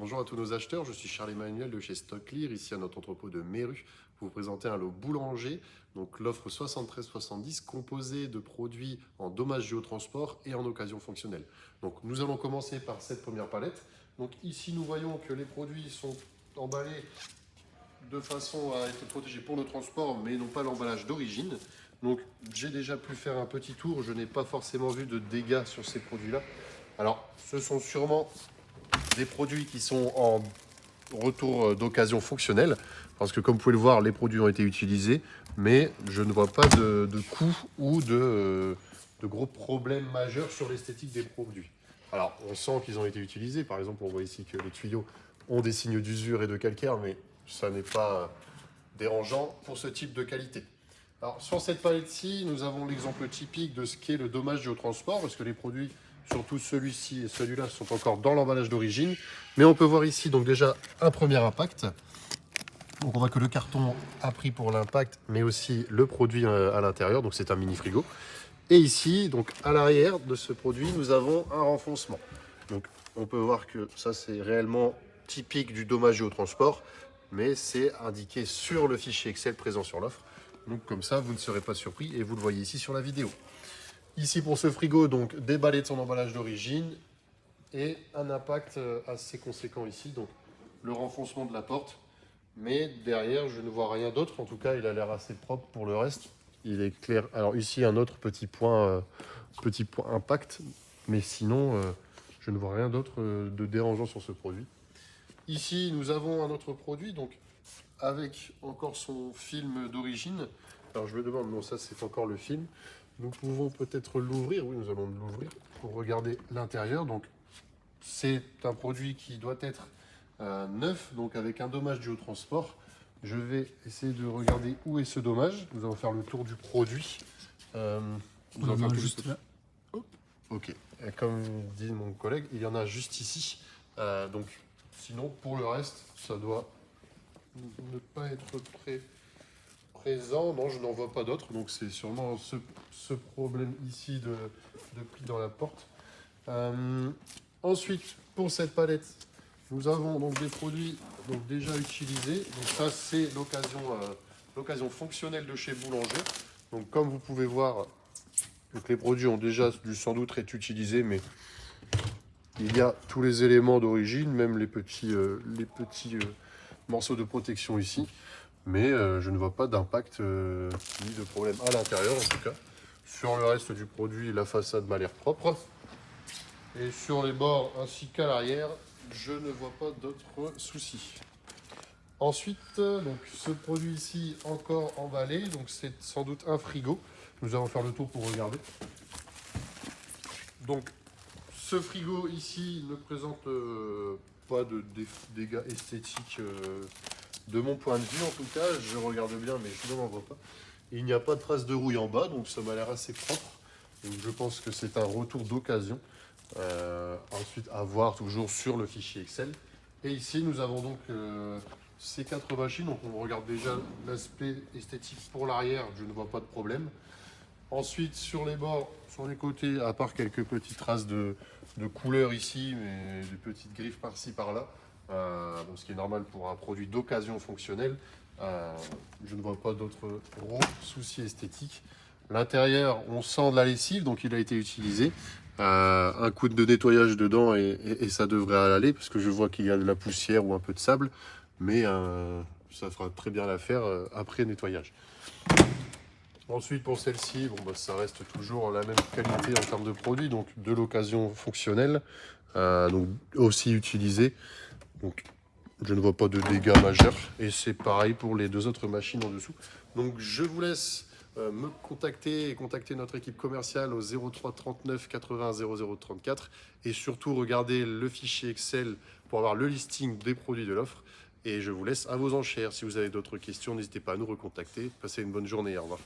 Bonjour à tous nos acheteurs, je suis Charles-Emmanuel de chez Stocklear, ici à notre entrepôt de Méru, pour vous présenter un lot boulanger, donc l'offre 73-70 composée de produits en dommages géotransport et en occasion fonctionnelle. Donc nous allons commencer par cette première palette. Donc ici nous voyons que les produits sont emballés de façon à être protégés pour le transport, mais non pas l'emballage d'origine. Donc j'ai déjà pu faire un petit tour, je n'ai pas forcément vu de dégâts sur ces produits-là. Alors ce sont sûrement des produits qui sont en retour d'occasion fonctionnelle, parce que comme vous pouvez le voir, les produits ont été utilisés, mais je ne vois pas de coût ou de gros problèmes majeurs sur l'esthétique des produits. Alors, on sent qu'ils ont été utilisés. Par exemple, on voit ici que les tuyaux ont des signes d'usure et de calcaire, mais ça n'est pas dérangeant pour ce type de qualité. Alors, sur cette palette-ci, nous avons l'exemple typique de ce qu'est le dommage géotransport, parce que les produits, surtout celui-ci et celui-là, sont encore dans l'emballage d'origine. Mais on peut voir ici donc déjà un premier impact. Donc on voit que le carton a pris pour l'impact, mais aussi le produit à l'intérieur, donc c'est un mini frigo. Et ici, donc à l'arrière de ce produit, nous avons un renfoncement. Donc on peut voir que ça c'est réellement typique du dommage géotransport, mais c'est indiqué sur le fichier Excel présent sur l'offre. Donc comme ça, vous ne serez pas surpris et vous le voyez ici sur la vidéo. Ici pour ce frigo, donc déballé de son emballage d'origine et un impact assez conséquent ici, donc le renfoncement de la porte. Mais derrière, je ne vois rien d'autre. En tout cas, il a l'air assez propre pour le reste. Il est clair. Alors ici, un autre petit point impact. Mais sinon, je ne vois rien d'autre de dérangeant sur ce produit. Ici, nous avons un autre produit, donc avec encore son film d'origine. Alors je me demande, non, ça c'est encore le film. Nous pouvons peut-être l'ouvrir. Oui, nous allons l'ouvrir pour regarder l'intérieur. Donc c'est un produit qui doit être neuf, donc avec un dommage dû au transport. Je vais essayer de regarder où est ce dommage. Nous allons faire le tour du produit. Nous allons faire tout Juste là. Hop. Ok. Et comme dit mon collègue, il y en a juste ici. Donc, sinon, pour le reste, ça doit ne pas être présent. Non, je n'en vois pas d'autres. Donc, c'est sûrement ce problème ici de pli dans la porte. Ensuite, pour cette palette, nous avons donc des produits donc déjà utilisés. Donc ça, c'est l'occasion fonctionnelle de chez Boulanger. Donc comme vous pouvez voir, donc les produits ont déjà dû sans doute être utilisés, mais il y a tous les éléments d'origine, même les petits morceaux de protection ici. Mais je ne vois pas d'impact ni de problème à l'intérieur en tout cas. Sur le reste du produit, la façade m'a l'air propre. Et sur les bords ainsi qu'à l'arrière, je ne vois pas d'autres soucis. Ensuite, donc ce produit ici encore emballé, donc c'est sans doute un frigo. Nous allons faire le tour pour regarder. Donc ce frigo ici ne présente pas de dégâts esthétiques de mon point de vue en tout cas. Je regarde bien mais je n'en vois pas. Il n'y a pas de trace de rouille en bas, donc ça m'a l'air assez propre. Donc je pense que c'est un retour d'occasion. Ensuite, à voir toujours sur le fichier Excel. Et ici, nous avons donc ces quatre machines. Donc, on regarde déjà l'aspect esthétique pour l'arrière. Je ne vois pas de problème. Ensuite, sur les bords, sur les côtés, à part quelques petites traces de couleur ici, mais des petites griffes par-ci, par-là, bon, ce qui est normal pour un produit d'occasion fonctionnel, je ne vois pas d'autres gros soucis esthétiques. L'intérieur, on sent de la lessive, donc il a été utilisé. Un coup de nettoyage dedans et ça devrait aller, parce que je vois qu'il y a de la poussière ou un peu de sable, mais ça fera très bien l'affaire après nettoyage. Ensuite, pour celle-ci, bon, bah, ça reste toujours la même qualité en termes de produit, donc de l'occasion fonctionnelle, donc aussi utilisée. Donc, je ne vois pas de dégâts majeurs. Et c'est pareil pour les deux autres machines en dessous. Donc, je vous laisse me contacter et contacter notre équipe commerciale au 03 39 80 00 34. Et surtout, regardez le fichier Excel pour avoir le listing des produits de l'offre. Et je vous laisse à vos enchères. Si vous avez d'autres questions, n'hésitez pas à nous recontacter. Passez une bonne journée. Au revoir.